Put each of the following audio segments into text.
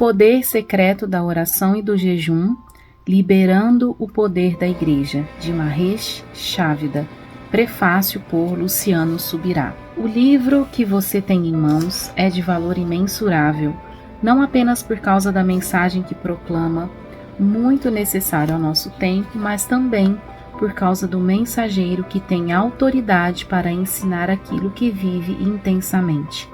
poder secreto da oração e do jejum, liberando o poder da Igreja, de Mahesh Chavda, prefácio por Luciano Subirá. O livro que você tem em mãos é de valor imensurável, não apenas por causa da mensagem que proclama, muito necessário ao nosso tempo, mas também por causa do mensageiro que tem autoridade para ensinar aquilo que vive intensamente.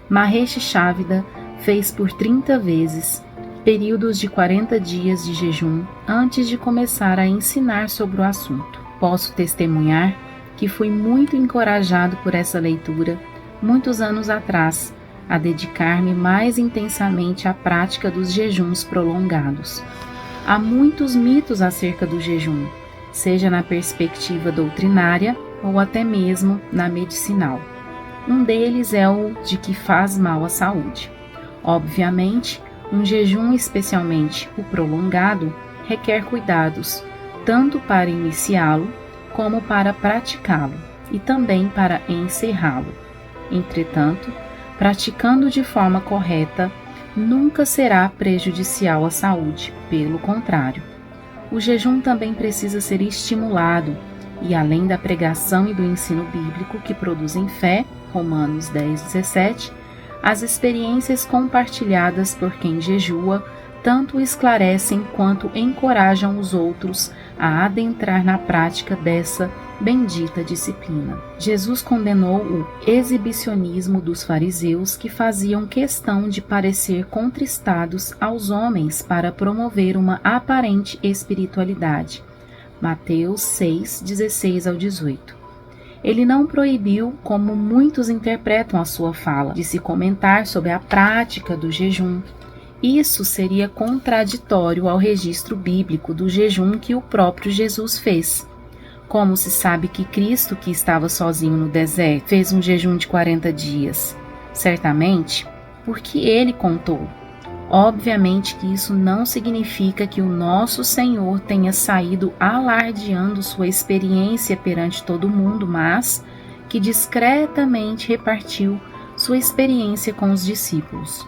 Mahesh Chavda fez por 30 vezes períodos de 40 dias de jejum antes de começar a ensinar sobre o assunto. Posso testemunhar que fui muito encorajado por essa leitura muitos anos atrás a dedicar-me mais intensamente à prática dos jejuns prolongados. Há muitos mitos acerca do jejum, seja na perspectiva doutrinária ou até mesmo na medicinal. Um deles é o de que faz mal à saúde. Obviamente, um jejum, especialmente o prolongado, requer cuidados, tanto para iniciá-lo como para praticá-lo e também para encerrá-lo. Entretanto, praticando de forma correta, nunca será prejudicial à saúde, pelo contrário. O jejum também precisa ser estimulado e, além da pregação e do ensino bíblico que produzem fé, Romanos 10:17, as experiências compartilhadas por quem jejua tanto esclarecem quanto encorajam os outros a adentrar na prática dessa bendita disciplina. Jesus condenou o exibicionismo dos fariseus que faziam questão de parecer contristados aos homens para promover uma aparente espiritualidade. Mateus 6:16-18. Ele não proibiu, como muitos interpretam a sua fala, de se comentar sobre a prática do jejum. Isso seria contraditório ao registro bíblico do jejum que o próprio Jesus fez. Como se sabe que Cristo, que estava sozinho no deserto, fez um jejum de 40 dias? Certamente, porque ele contou. Obviamente que isso não significa que o nosso Senhor tenha saído alardeando sua experiência perante todo mundo, mas que discretamente repartiu sua experiência com os discípulos.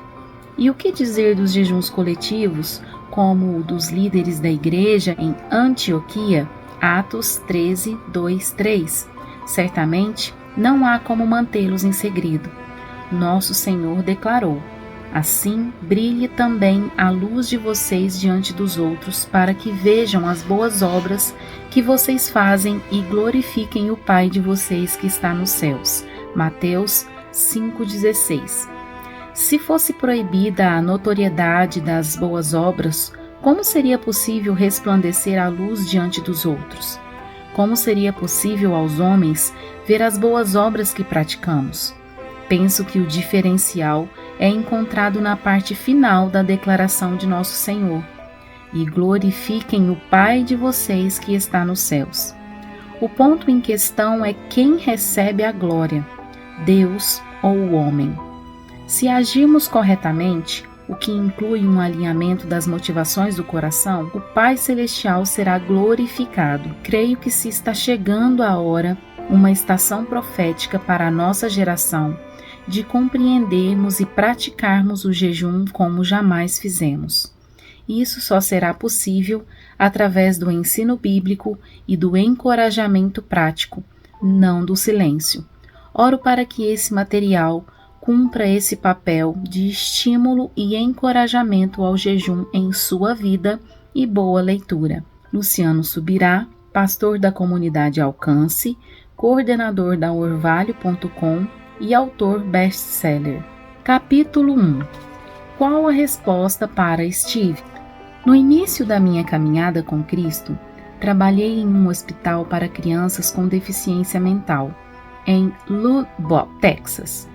E o que dizer dos jejuns coletivos, como o dos líderes da igreja em Antioquia, Atos 13:2-3? Certamente não há como mantê-los em segredo. Nosso Senhor declarou: assim brilhe também a luz de vocês diante dos outros, para que vejam as boas obras que vocês fazem e glorifiquem o Pai de vocês que está nos céus. Mateus 5:16. Se fosse proibida a notoriedade das boas obras, como seria possível resplandecer a luz diante dos outros? Como seria possível aos homens ver as boas obras que praticamos? Penso que o diferencial é encontrado na parte final da declaração de Nosso Senhor: e glorifiquem o Pai de vocês que está nos céus. O ponto em questão é quem recebe a glória, Deus ou o homem. Se agirmos corretamente, o que inclui um alinhamento das motivações do coração, o Pai Celestial será glorificado. Creio que se está chegando a hora, uma estação profética para a nossa geração, de compreendermos e praticarmos o jejum como jamais fizemos. Isso só será possível através do ensino bíblico e do encorajamento prático, não do silêncio. Oro para que esse material cumpra esse papel de estímulo e encorajamento ao jejum em sua vida e boa leitura. Luciano Subirá, pastor da comunidade Alcance, coordenador da Orvalho.com e autor best-seller. Capítulo 1. Qual a resposta para Steve? No início da minha caminhada com Cristo, trabalhei em um hospital para crianças com deficiência mental, em Lubbock, Texas.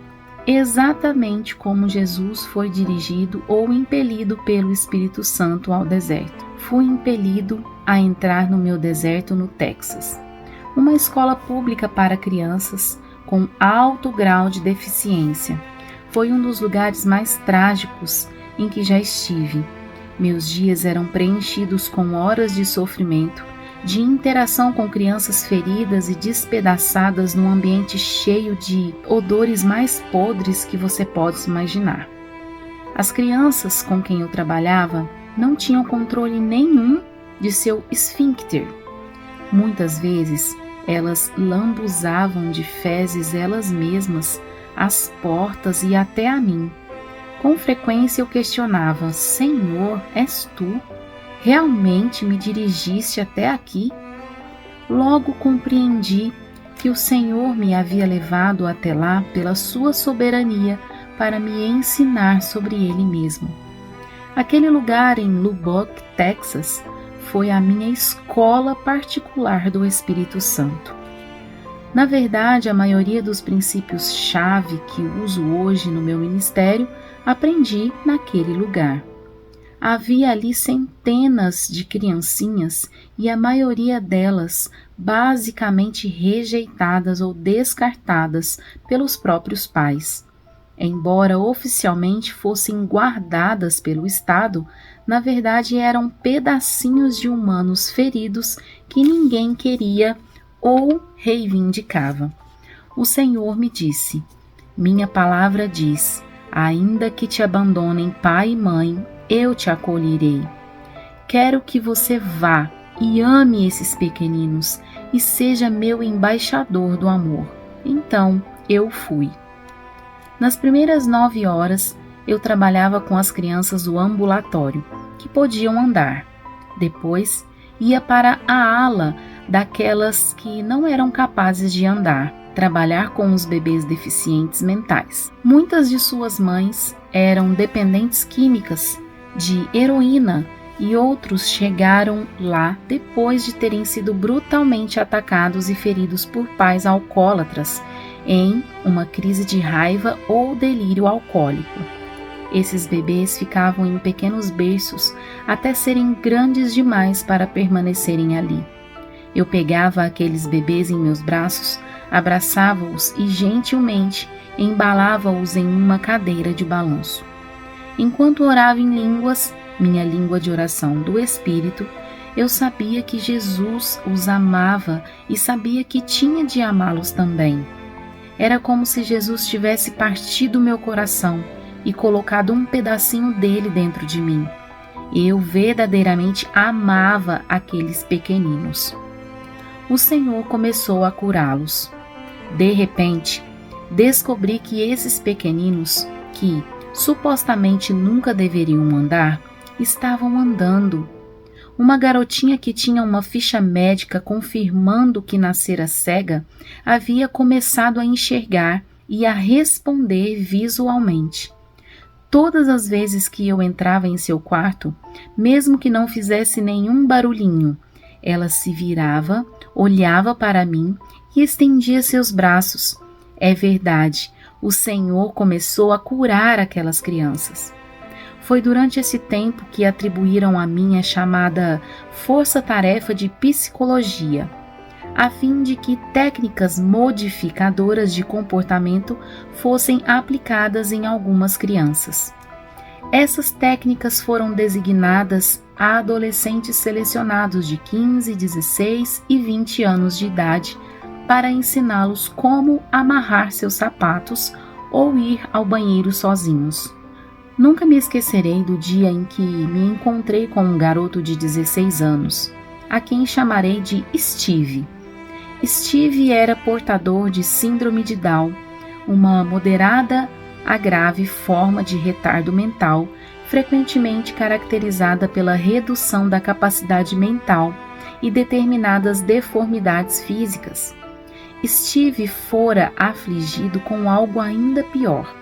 Exatamente como Jesus foi dirigido ou impelido pelo Espírito Santo ao deserto. Fui impelido a entrar no meu deserto no Texas, uma escola pública para crianças com alto grau de deficiência. Foi um dos lugares mais trágicos em que já estive. Meus dias eram preenchidos com horas de sofrimento, de interação com crianças feridas e despedaçadas num ambiente cheio de odores mais podres que você pode imaginar. As crianças com quem eu trabalhava não tinham controle nenhum de seu esfíncter. Muitas vezes, elas lambuzavam de fezes elas mesmas, as portas e até a mim. Com frequência eu questionava: Senhor, és tu? Realmente me dirigiste até aqui? Logo compreendi que o Senhor me havia levado até lá pela sua soberania para me ensinar sobre Ele mesmo. Aquele lugar em Lubbock, Texas, foi a minha escola particular do Espírito Santo. Na verdade, a maioria dos princípios-chave que uso hoje no meu ministério, aprendi naquele lugar. Havia ali centenas de criancinhas e a maioria delas basicamente rejeitadas ou descartadas pelos próprios pais. Embora oficialmente fossem guardadas pelo Estado, na verdade eram pedacinhos de humanos feridos que ninguém queria ou reivindicava. O Senhor me disse: minha palavra diz, ainda que te abandonem pai e mãe, eu te acolherei. Quero que você vá e ame esses pequeninos e seja meu embaixador do amor. Então eu fui. Nas primeiras 9 horas, eu trabalhava com as crianças do ambulatório, que podiam andar. Depois, ia para a ala daquelas que não eram capazes de andar, trabalhar com os bebês deficientes mentais. Muitas de suas mães eram dependentes químicas de heroína e outros chegaram lá depois de terem sido brutalmente atacados e feridos por pais alcoólatras em uma crise de raiva ou delírio alcoólico. Esses bebês ficavam em pequenos berços até serem grandes demais para permanecerem ali. Eu pegava aqueles bebês em meus braços, abraçava-os e gentilmente embalava-os em uma cadeira de balanço. Enquanto orava em línguas, minha língua de oração do Espírito, eu sabia que Jesus os amava e sabia que tinha de amá-los também. Era como se Jesus tivesse partido meu coração e colocado um pedacinho dele dentro de mim. Eu verdadeiramente amava aqueles pequeninos. O Senhor começou a curá-los. De repente, descobri que esses pequeninos, que supostamente nunca deveriam andar, estavam andando. Uma garotinha que tinha uma ficha médica confirmando que nascera cega havia começado a enxergar e a responder visualmente. Todas as vezes que eu entrava em seu quarto, mesmo que não fizesse nenhum barulhinho, ela se virava, olhava para mim e estendia seus braços. É verdade, o Senhor começou a curar aquelas crianças. Foi durante esse tempo que atribuíram a mim a chamada força-tarefa de psicologia, a fim de que técnicas modificadoras de comportamento fossem aplicadas em algumas crianças. Essas técnicas foram designadas a adolescentes selecionados de 15, 16 e 20 anos de idade para ensiná-los como amarrar seus sapatos ou ir ao banheiro sozinhos. Nunca me esquecerei do dia em que me encontrei com um garoto de 16 anos, a quem chamarei de Steve. Steve era portador de síndrome de Down, uma moderada a grave forma de retardo mental, frequentemente caracterizada pela redução da capacidade mental e determinadas deformidades físicas. Steve fora afligido com algo ainda pior.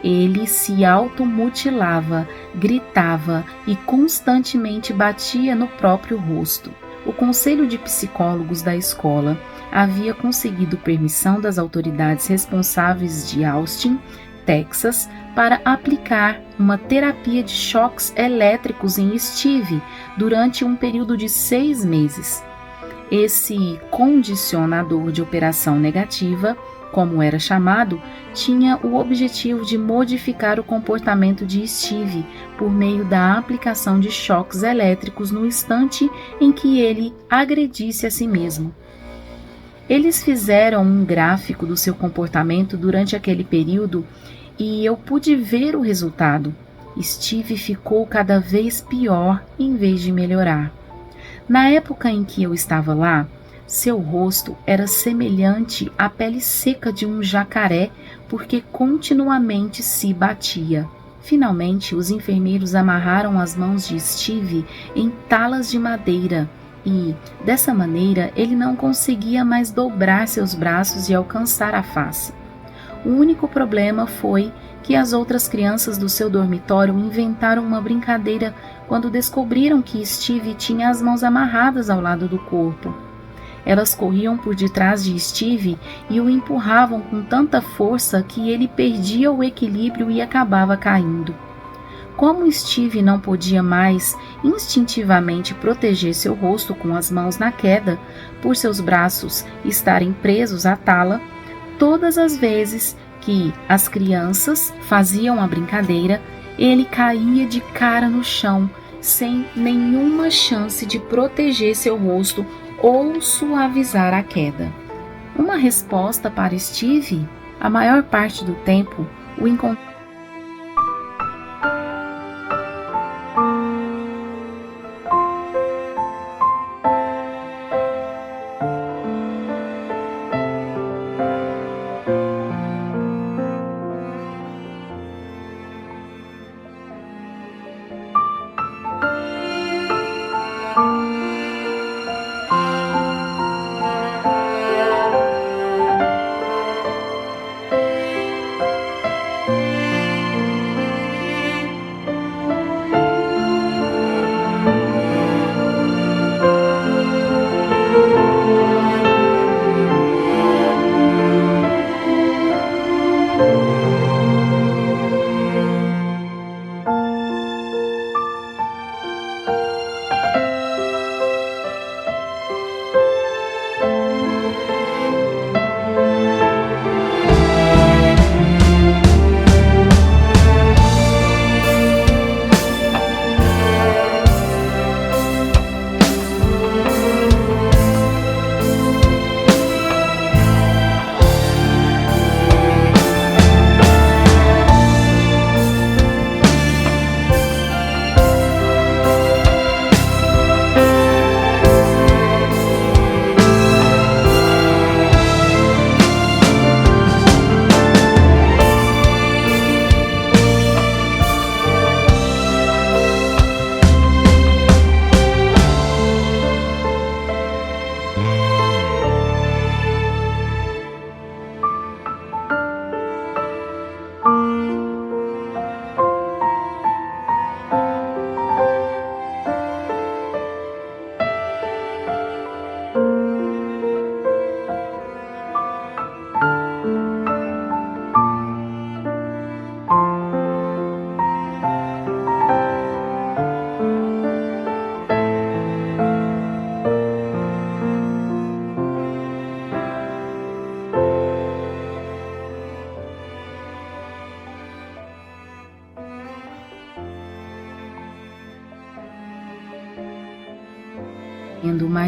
Ele se automutilava, gritava e constantemente batia no próprio rosto. O Conselho de Psicólogos da escola havia conseguido permissão das autoridades responsáveis de Austin, Texas, para aplicar uma terapia de choques elétricos em Steve durante um período de 6 meses. Esse condicionador de operação negativa, como era chamado, tinha o objetivo de modificar o comportamento de Steve por meio da aplicação de choques elétricos no instante em que ele agredisse a si mesmo. Eles fizeram um gráfico do seu comportamento durante aquele período e eu pude ver o resultado. Steve ficou cada vez pior em vez de melhorar. Na época em que eu estava lá, seu rosto era semelhante à pele seca de um jacaré porque continuamente se batia. Finalmente, os enfermeiros amarraram as mãos de Steve em talas de madeira e, dessa maneira, ele não conseguia mais dobrar seus braços e alcançar a face. O único problema foi que as outras crianças do seu dormitório inventaram uma brincadeira quando descobriram que Steve tinha as mãos amarradas ao lado do corpo. Elas corriam por detrás de Steve e o empurravam com tanta força que ele perdia o equilíbrio e acabava caindo. Como Steve não podia mais instintivamente proteger seu rosto com as mãos na queda, por seus braços estarem presos à tala, todas as vezes que as crianças faziam a brincadeira, ele caía de cara no chão, sem nenhuma chance de proteger seu rosto ou suavizar a queda. Uma resposta para Steve, a maior parte do tempo, o encontrava.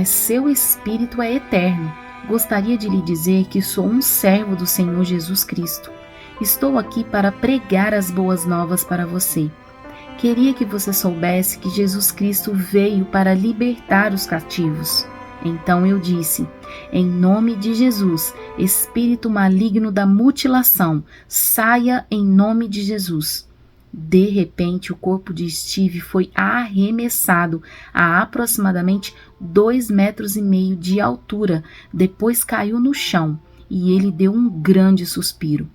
Mas seu espírito é eterno. Gostaria de lhe dizer que sou um servo do Senhor Jesus Cristo. Estou aqui para pregar as boas novas para você. Queria que você soubesse que Jesus Cristo veio para libertar os cativos. Então eu disse: em nome de Jesus, espírito maligno da mutilação, saia em nome de Jesus. De repente, o corpo de Steve foi arremessado a aproximadamente 2,5 metros de altura, depois caiu no chão e ele deu um grande suspiro.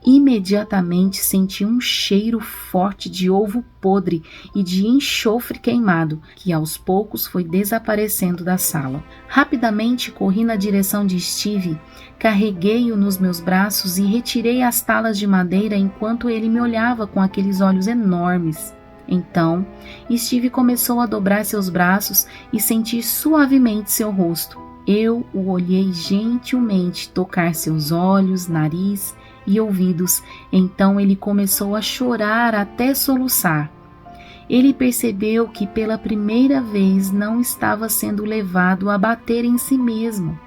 Imediatamente senti um cheiro forte de ovo podre e de enxofre queimado, que aos poucos foi desaparecendo da sala. Rapidamente corri na direção de Steve, carreguei-o nos meus braços e retirei as talas de madeira enquanto ele me olhava com aqueles olhos enormes. Então, Steve começou a dobrar seus braços e sentir suavemente seu rosto. Eu o olhei gentilmente tocar seus olhos, nariz e ouvidos. Então ele começou a chorar até soluçar. Ele percebeu que pela primeira vez não estava sendo levado a bater em si mesmo.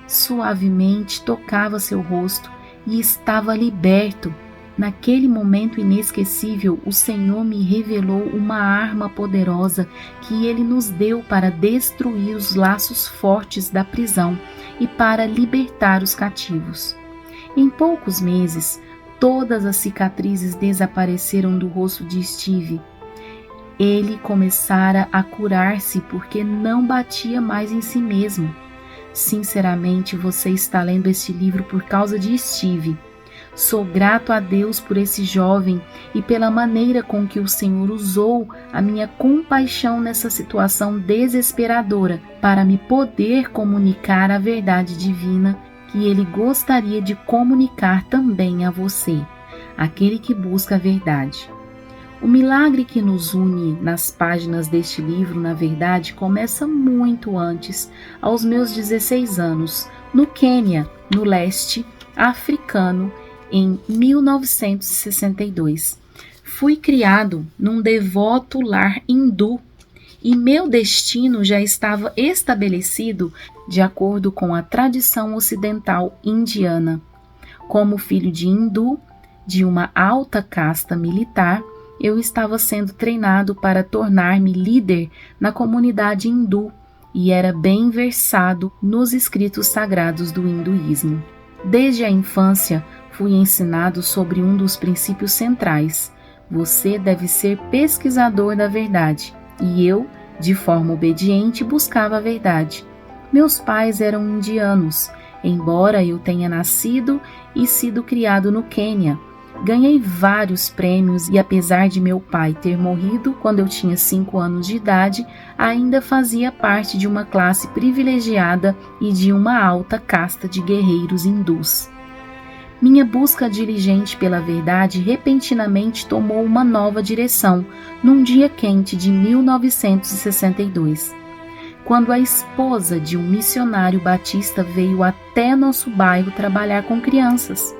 Suavemente tocava seu rosto e estava liberto. Naquele momento inesquecível, o Senhor me revelou uma arma poderosa que Ele nos deu para destruir os laços fortes da prisão e para libertar os cativos. Em poucos meses, todas as cicatrizes desapareceram do rosto de Steve. Ele começara a curar-se porque não batia mais em si mesmo. Sinceramente, você está lendo este livro por causa de Steve. Sou grato a Deus por esse jovem e pela maneira com que o Senhor usou a minha compaixão nessa situação desesperadora para me poder comunicar a verdade divina que Ele gostaria de comunicar também a você, aquele que busca a verdade. O milagre que nos une nas páginas deste livro, na verdade, começa muito antes, aos meus 16 anos, no Quênia, no leste africano, em 1962. Fui criado num devoto lar hindu e meu destino já estava estabelecido de acordo com a tradição ocidental indiana. Como filho de hindu, de uma alta casta militar, eu estava sendo treinado para tornar-me líder na comunidade hindu e era bem versado nos escritos sagrados do hinduísmo. Desde a infância, fui ensinado sobre um dos princípios centrais. Você deve ser pesquisador da verdade. E eu, de forma obediente, buscava a verdade. Meus pais eram indianos, embora eu tenha nascido e sido criado no Quênia. Ganhei vários prêmios e apesar de meu pai ter morrido quando eu tinha 5 anos de idade, ainda fazia parte de uma classe privilegiada e de uma alta casta de guerreiros hindus. Minha busca diligente pela verdade repentinamente tomou uma nova direção num dia quente de 1962, quando a esposa de um missionário batista veio até nosso bairro trabalhar com crianças.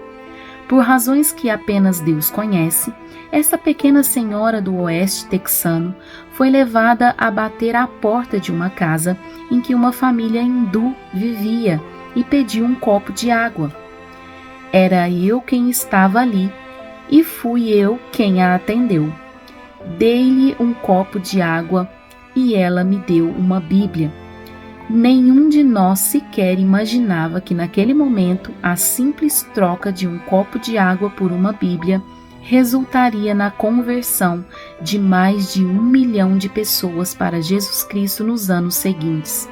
Por razões que apenas Deus conhece, essa pequena senhora do oeste texano foi levada a bater à porta de uma casa em que uma família hindu vivia e pediu um copo de água. Era eu quem estava ali e fui eu quem a atendeu. Dei-lhe um copo de água e ela me deu uma Bíblia. Nenhum de nós sequer imaginava que naquele momento a simples troca de um copo de água por uma Bíblia resultaria na conversão de mais de 1 milhão de pessoas para Jesus Cristo nos anos seguintes.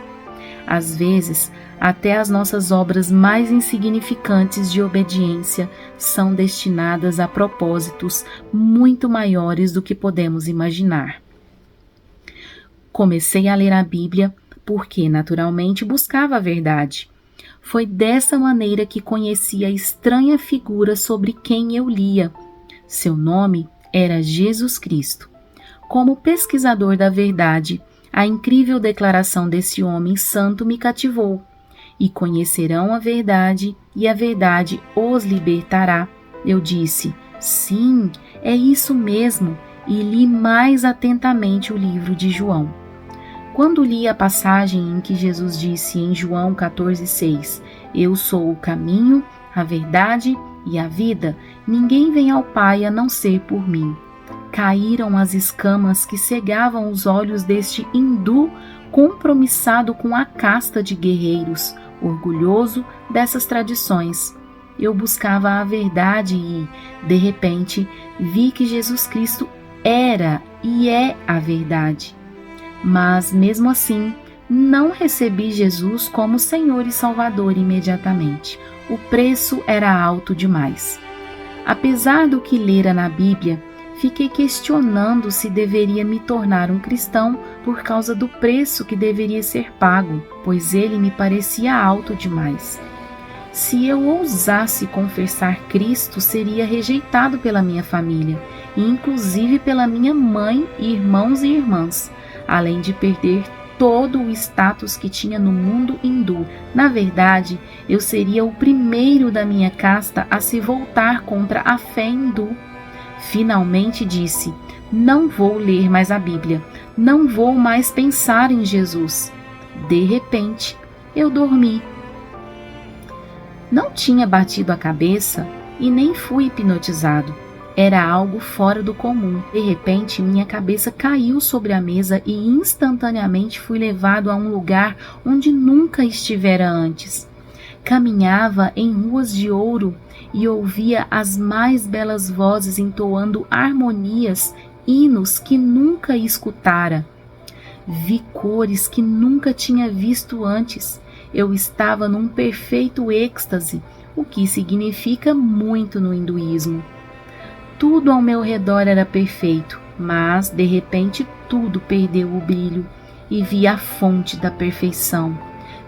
Às vezes, até as nossas obras mais insignificantes de obediência são destinadas a propósitos muito maiores do que podemos imaginar. Comecei a ler a Bíblia porque, naturalmente, buscava a verdade. Foi dessa maneira que conheci a estranha figura sobre quem eu lia. Seu nome era Jesus Cristo. Como pesquisador da verdade, a incrível declaração desse homem santo me cativou. E conhecerão a verdade, e a verdade os libertará. Eu disse, sim, é isso mesmo, e li mais atentamente o livro de João. Quando li a passagem em que Jesus disse em João 14,6, eu sou o caminho, a verdade e a vida, ninguém vem ao Pai a não ser por mim. Caíram as escamas que cegavam os olhos deste hindu compromissado com a casta de guerreiros, orgulhoso dessas tradições. Eu buscava a verdade e, de repente, vi que Jesus Cristo era e é a verdade. Mas, mesmo assim, não recebi Jesus como Senhor e Salvador imediatamente. O preço era alto demais. Apesar do que lera na Bíblia, fiquei questionando se deveria me tornar um cristão por causa do preço que deveria ser pago, pois ele me parecia alto demais. Se eu ousasse confessar Cristo, seria rejeitado pela minha família, e inclusive pela minha mãe, irmãos e irmãs, além de perder todo o status que tinha no mundo hindu. Na verdade, eu seria o primeiro da minha casta a se voltar contra a fé hindu. Finalmente disse, não vou ler mais a Bíblia, não vou mais pensar em Jesus. De repente, eu dormi. Não tinha batido a cabeça, e nem fui hipnotizado. Era algo fora do comum. De repente, minha cabeça caiu sobre a mesa e instantaneamente fui levado a um lugar onde nunca estivera antes. Caminhava em ruas de ouro e ouvia as mais belas vozes entoando harmonias, hinos que nunca escutara. Vi cores que nunca tinha visto antes. Eu estava num perfeito êxtase, o que significa muito no hinduísmo. Tudo ao meu redor era perfeito, mas, de repente, tudo perdeu o brilho e vi a fonte da perfeição,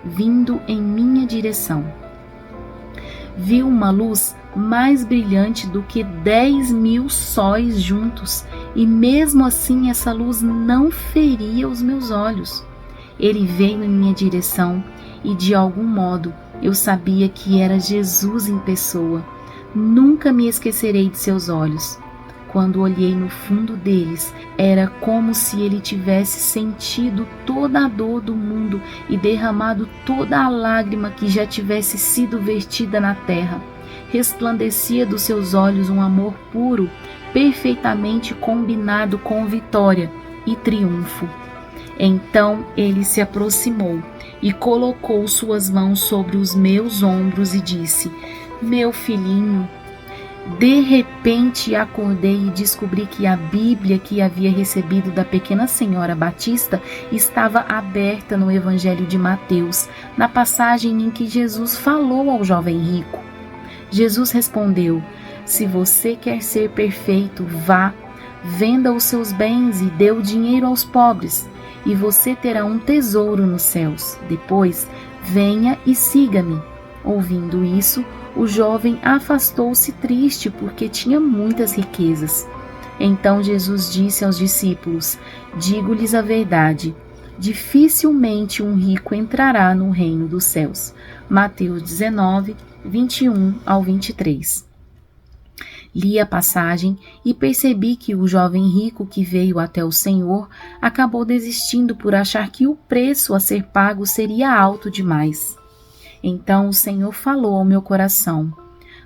vindo em minha direção. Vi uma luz mais brilhante do que 10.000 sóis juntos, e mesmo assim essa luz não feria os meus olhos. Ele veio em minha direção e, de algum modo, eu sabia que era Jesus em pessoa. Nunca me esquecerei de seus olhos. Quando olhei no fundo deles, era como se ele tivesse sentido toda a dor do mundo e derramado toda a lágrima que já tivesse sido vertida na terra. Resplandecia dos seus olhos um amor puro, perfeitamente combinado com vitória e triunfo. Então ele se aproximou e colocou suas mãos sobre os meus ombros e disse: "Meu filhinho." De repente acordei e descobri que a Bíblia que havia recebido da pequena senhora Batista estava aberta no Evangelho de Mateus, na passagem em que Jesus falou ao jovem rico. Jesus respondeu: "Se você quer ser perfeito, vá, venda os seus bens e dê o dinheiro aos pobres, e você terá um tesouro nos céus. Depois, venha e siga-me." Ouvindo isso, o jovem afastou-se triste porque tinha muitas riquezas. Então Jesus disse aos discípulos: "Digo-lhes a verdade, dificilmente um rico entrará no reino dos céus." Mateus 19, 21 ao 23. Li a passagem e percebi que o jovem rico que veio até o Senhor acabou desistindo por achar que o preço a ser pago seria alto demais. Então o Senhor falou ao meu coração: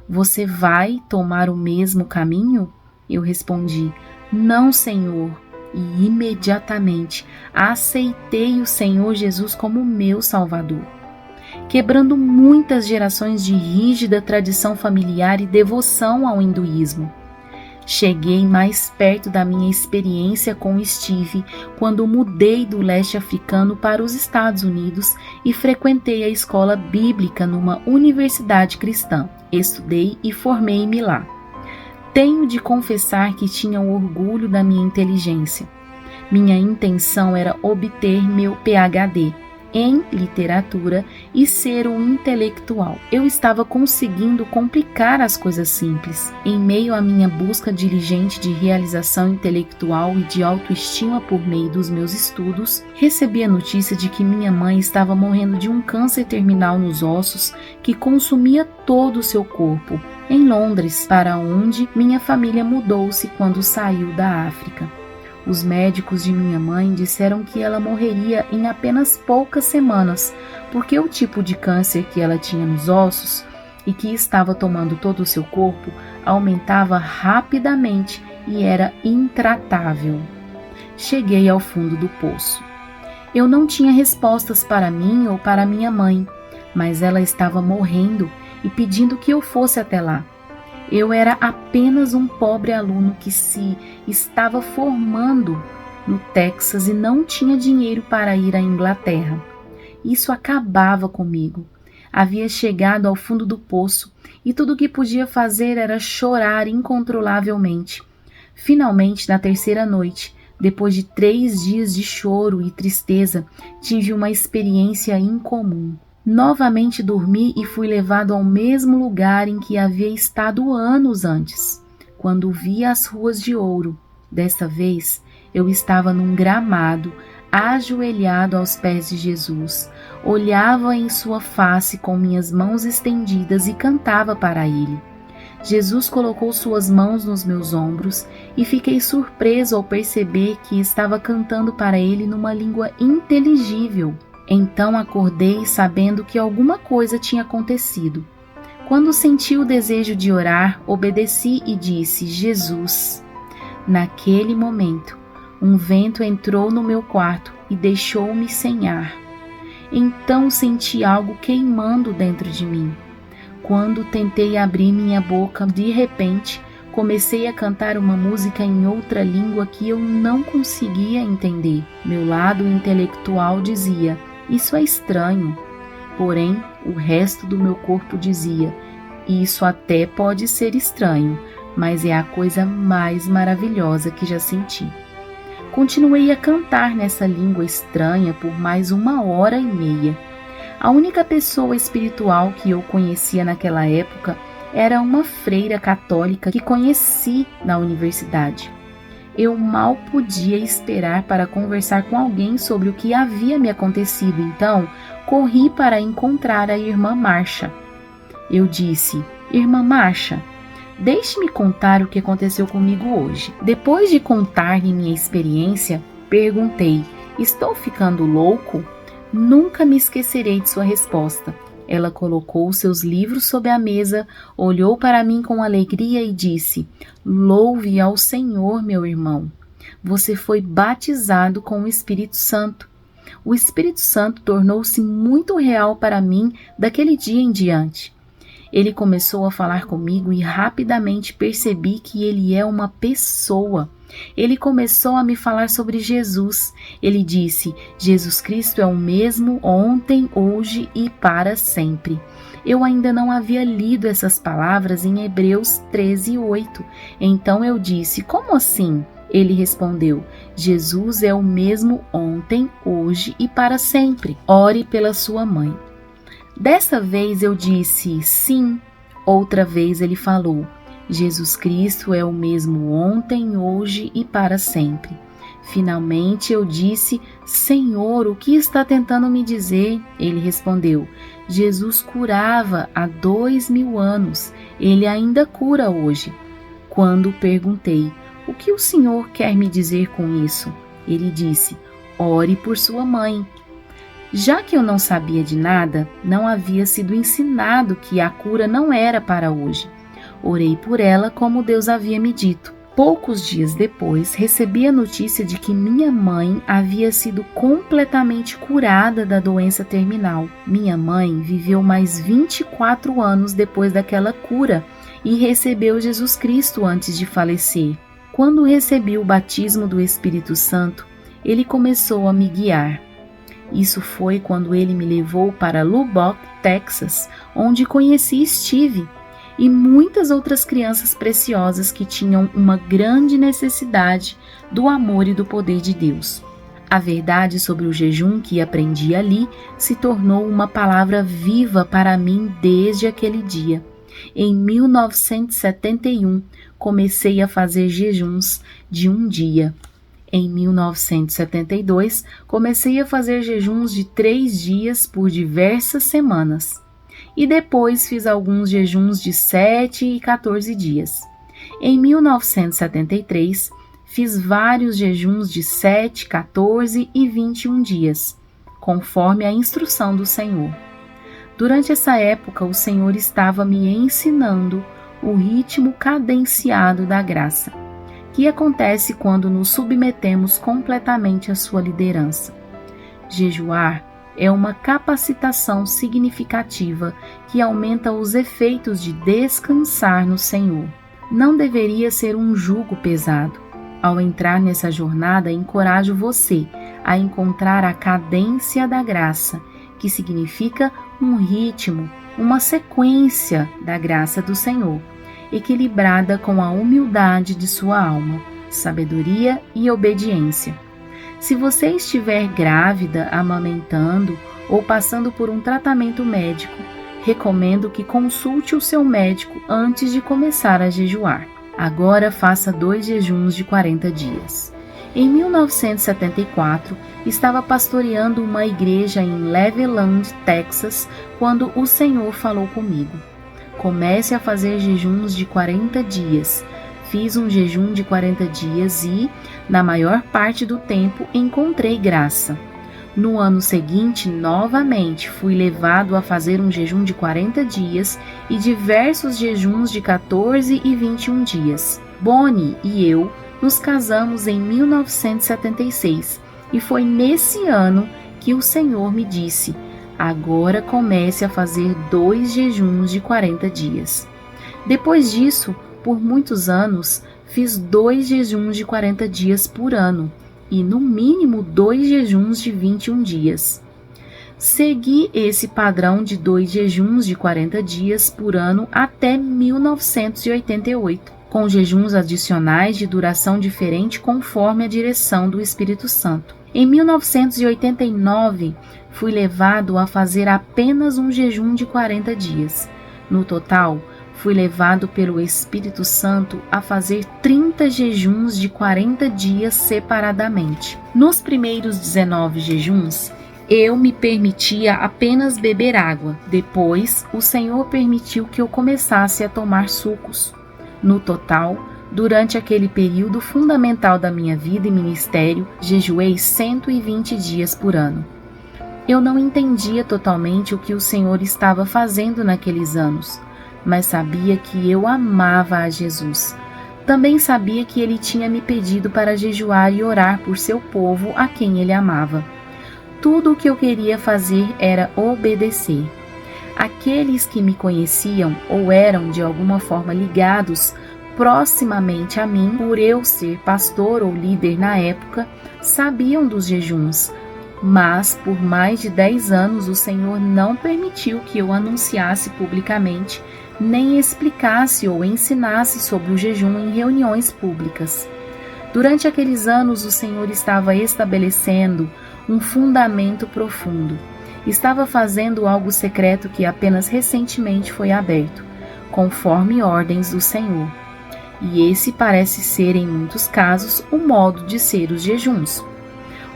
"Você vai tomar o mesmo caminho?" Eu respondi: "Não, Senhor." E imediatamente aceitei o Senhor Jesus como meu Salvador, quebrando muitas gerações de rígida tradição familiar e devoção ao hinduísmo. Cheguei mais perto da minha experiência com Steve quando mudei do leste africano para os Estados Unidos e frequentei a escola bíblica numa universidade cristã. Estudei e formei-me lá. Tenho de confessar que tinha orgulho da minha inteligência. Minha intenção era obter meu PhD em literatura e ser um intelectual. Eu estava conseguindo complicar as coisas simples. Em meio à minha busca diligente de realização intelectual e de autoestima por meio dos meus estudos, recebi a notícia de que minha mãe estava morrendo de um câncer terminal nos ossos que consumia todo o seu corpo, em Londres, para onde minha família mudou-se quando saiu da África. Os médicos de minha mãe disseram que ela morreria em apenas poucas semanas, porque o tipo de câncer que ela tinha nos ossos e que estava tomando todo o seu corpo aumentava rapidamente e era intratável. Cheguei ao fundo do poço. Eu não tinha respostas para mim ou para minha mãe, mas ela estava morrendo e pedindo que eu fosse até lá. Eu era apenas um pobre aluno que se estava formando no Texas e não tinha dinheiro para ir à Inglaterra. Isso acabava comigo. Havia chegado ao fundo do poço e tudo o que podia fazer era chorar incontrolavelmente. Finalmente, na terceira noite, depois de 3 dias de choro e tristeza, tive uma experiência incomum. Novamente dormi e fui levado ao mesmo lugar em que havia estado anos antes, quando vi as ruas de ouro. Desta vez, eu estava num gramado, ajoelhado aos pés de Jesus. Olhava em sua face com minhas mãos estendidas e cantava para ele. Jesus colocou suas mãos nos meus ombros e fiquei surpreso ao perceber que estava cantando para ele numa língua inteligível. Então acordei sabendo que alguma coisa tinha acontecido. Quando senti o desejo de orar, obedeci e disse: Jesus. Naquele momento, um vento entrou no meu quarto e deixou-me sem ar. Então senti algo queimando dentro de mim. Quando tentei abrir minha boca, de repente, comecei a cantar uma música em outra língua que eu não conseguia entender. Meu lado intelectual dizia: isso é estranho. Porém, o resto do meu corpo dizia: isso até pode ser estranho, mas é a coisa mais maravilhosa que já senti. Continuei a cantar nessa língua estranha por mais 1h30. A única pessoa espiritual que eu conhecia naquela época era uma freira católica que conheci na universidade. Eu mal podia esperar para conversar com alguém sobre o que havia me acontecido, então corri para encontrar a irmã Marcha. Eu disse: Irmã Marcha, deixe-me contar o que aconteceu comigo hoje. Depois de contar-lhe minha experiência, perguntei: estou ficando louco? Nunca me esquecerei de sua resposta. Ela colocou seus livros sobre a mesa, olhou para mim com alegria e disse: louve ao Senhor, meu irmão. Você foi batizado com o Espírito Santo. O Espírito Santo tornou-se muito real para mim daquele dia em diante. Ele começou a falar comigo e rapidamente percebi que ele é uma pessoa. Ele começou a me falar sobre Jesus. Ele disse: Jesus Cristo é o mesmo ontem, hoje e para sempre. Eu ainda não havia lido essas palavras em Hebreus 13:8. Então eu disse: como assim? Ele respondeu: Jesus é o mesmo ontem, hoje e para sempre. Ore pela sua mãe. Desta vez eu disse sim. Outra vez ele falou: Jesus Cristo é o mesmo ontem, hoje e para sempre. Finalmente eu disse: Senhor, o que está tentando me dizer? Ele respondeu: Jesus curava há 2000 anos. Ele ainda cura hoje. Quando perguntei: o que o Senhor quer me dizer com isso? Ele disse: ore por sua mãe. Já que eu não sabia de nada, não havia sido ensinado que a cura não era para hoje. Orei por ela como Deus havia me dito. Poucos dias depois, recebi a notícia de que minha mãe havia sido completamente curada da doença terminal. Minha mãe viveu mais 24 anos depois daquela cura e recebeu Jesus Cristo antes de falecer. Quando recebi o batismo do Espírito Santo, ele começou a me guiar. Isso foi quando ele me levou para Lubbock, Texas, onde conheci Steve e muitas outras crianças preciosas que tinham uma grande necessidade do amor e do poder de Deus. A verdade sobre o jejum que aprendi ali se tornou uma palavra viva para mim desde aquele dia. Em 1971, comecei a fazer jejuns de um dia. Em 1972, comecei a fazer jejuns de 3 dias por diversas semanas. E depois fiz alguns jejuns de 7 e 14 dias. Em 1973, fiz vários jejuns de 7, 14 e 21 dias, conforme a instrução do Senhor. Durante essa época, o Senhor estava me ensinando o ritmo cadenciado da graça, que acontece quando nos submetemos completamente à sua liderança. Jejuar é uma capacitação significativa que aumenta os efeitos de descansar no Senhor. Não deveria ser um jugo pesado. Ao entrar nessa jornada, encorajo você a encontrar a cadência da graça, que significa um ritmo, uma sequência da graça do Senhor, equilibrada com a humildade de sua alma, sabedoria e obediência. Se você estiver grávida, amamentando ou passando por um tratamento médico, recomendo que consulte o seu médico antes de começar a jejuar. Agora faça 2 jejuns de 40 dias. Em 1974, estava pastoreando uma igreja em Levelland, Texas, quando o Senhor falou comigo: comece a fazer jejuns de 40 dias. Fiz um jejum de 40 dias e, na maior parte do tempo, encontrei graça. No ano seguinte, novamente, fui levado a fazer um jejum de 40 dias e diversos jejuns de 14 e 21 dias. Bonnie e eu nos casamos em 1976 e foi nesse ano que o Senhor me disse: agora comece a fazer 2 jejuns de 40 dias. Depois disso, por muitos anos, fiz 2 jejuns de 40 dias por ano e, no mínimo, 2 jejuns de 21 dias. Segui esse padrão de 2 jejuns de 40 dias por ano até 1988, com jejuns adicionais de duração diferente conforme a direção do Espírito Santo. Em 1989, fui levado a fazer apenas um jejum de 40 dias. No total, fui levado pelo Espírito Santo a fazer 30 jejuns de 40 dias separadamente. Nos primeiros 19 jejuns, eu me permitia apenas beber água. Depois, o Senhor permitiu que eu começasse a tomar sucos. No total, durante aquele período fundamental da minha vida e ministério, jejuei 120 dias por ano. Eu não entendia totalmente o que o Senhor estava fazendo naqueles anos, mas sabia que eu amava a Jesus. Também sabia que Ele tinha me pedido para jejuar e orar por seu povo a quem Ele amava. Tudo o que eu queria fazer era obedecer. Aqueles que me conheciam ou eram de alguma forma ligados proximamente a mim, por eu ser pastor ou líder na época, sabiam dos jejuns, mas por mais de 10 anos o Senhor não permitiu que eu anunciasse publicamente, nem explicasse ou ensinasse sobre o jejum em reuniões públicas. Durante aqueles anos o Senhor estava estabelecendo um fundamento profundo. Estava fazendo algo secreto que apenas recentemente foi aberto, conforme ordens do Senhor. E esse parece ser, em muitos casos, o modo de ser os jejuns.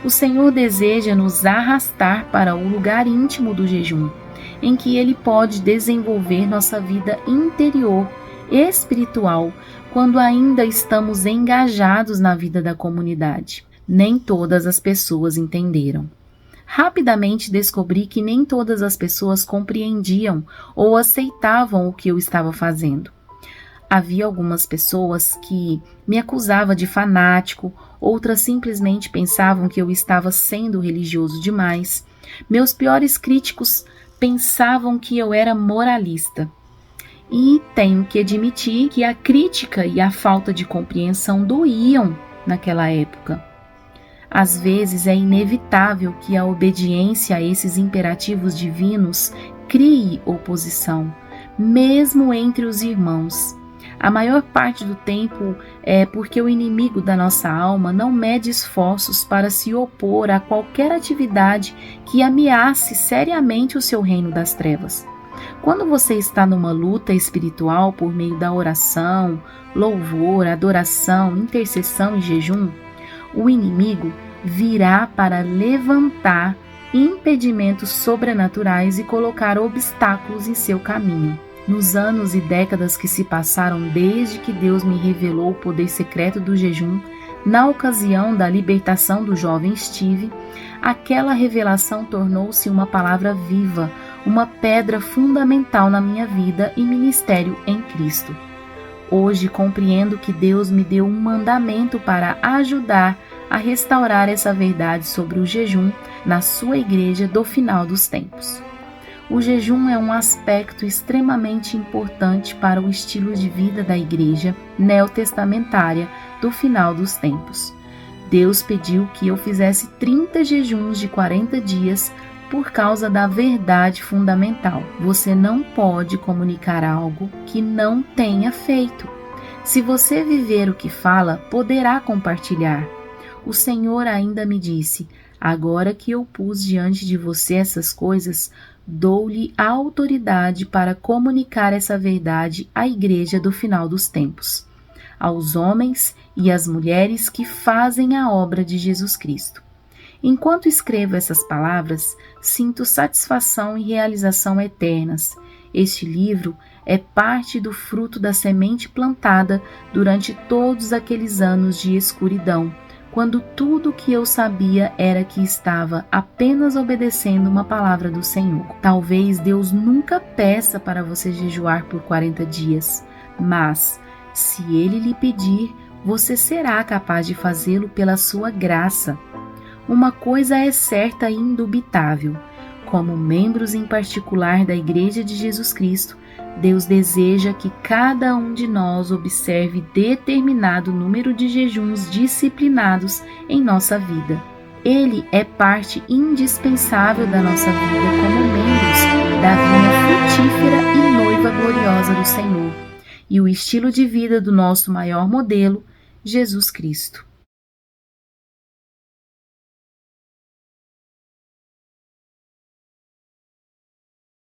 O Senhor deseja nos arrastar para o lugar íntimo do jejum, em que Ele pode desenvolver nossa vida interior, espiritual, quando ainda estamos engajados na vida da comunidade. Nem todas as pessoas entenderam. Rapidamente descobri que nem todas as pessoas compreendiam ou aceitavam o que eu estava fazendo. Havia algumas pessoas que me acusavam de fanático, outras simplesmente pensavam que eu estava sendo religioso demais. Meus piores críticos pensavam que eu era moralista. E tenho que admitir que a crítica e a falta de compreensão doíam naquela época. Às vezes é inevitável que a obediência a esses imperativos divinos crie oposição, mesmo entre os irmãos. A maior parte do tempo é porque o inimigo da nossa alma não mede esforços para se opor a qualquer atividade que ameace seriamente o seu reino das trevas. Quando você está numa luta espiritual por meio da oração, louvor, adoração, intercessão e jejum, o inimigo virá para levantar impedimentos sobrenaturais e colocar obstáculos em seu caminho. Nos anos e décadas que se passaram desde que Deus me revelou o poder secreto do jejum, na ocasião da libertação do jovem Steve, aquela revelação tornou-se uma palavra viva, uma pedra fundamental na minha vida e ministério em Cristo. Hoje compreendo que Deus me deu um mandamento para ajudar a restaurar essa verdade sobre o jejum na sua igreja do final dos tempos. O jejum é um aspecto extremamente importante para o estilo de vida da igreja neotestamentária do final dos tempos. Deus pediu que eu fizesse 30 jejuns de 40 dias por causa da verdade fundamental. Você não pode comunicar algo que não tenha feito. Se você viver o que fala, poderá compartilhar. O Senhor ainda me disse: agora que eu pus diante de você essas coisas, dou-lhe a autoridade para comunicar essa verdade à igreja do final dos tempos, aos homens e às mulheres que fazem a obra de Jesus Cristo. Enquanto escrevo essas palavras, sinto satisfação e realização eternas. Este livro é parte do fruto da semente plantada durante todos aqueles anos de escuridão, quando tudo o que eu sabia era que estava apenas obedecendo uma palavra do Senhor. Talvez Deus nunca peça para você jejuar por 40 dias, mas, se Ele lhe pedir, você será capaz de fazê-lo pela sua graça. Uma coisa é certa e indubitável: como membros em particular da Igreja de Jesus Cristo, Deus deseja que cada um de nós observe determinado número de jejuns disciplinados em nossa vida. Ele é parte indispensável da nossa vida como membros da vinha frutífera e noiva gloriosa do Senhor, e o estilo de vida do nosso maior modelo, Jesus Cristo.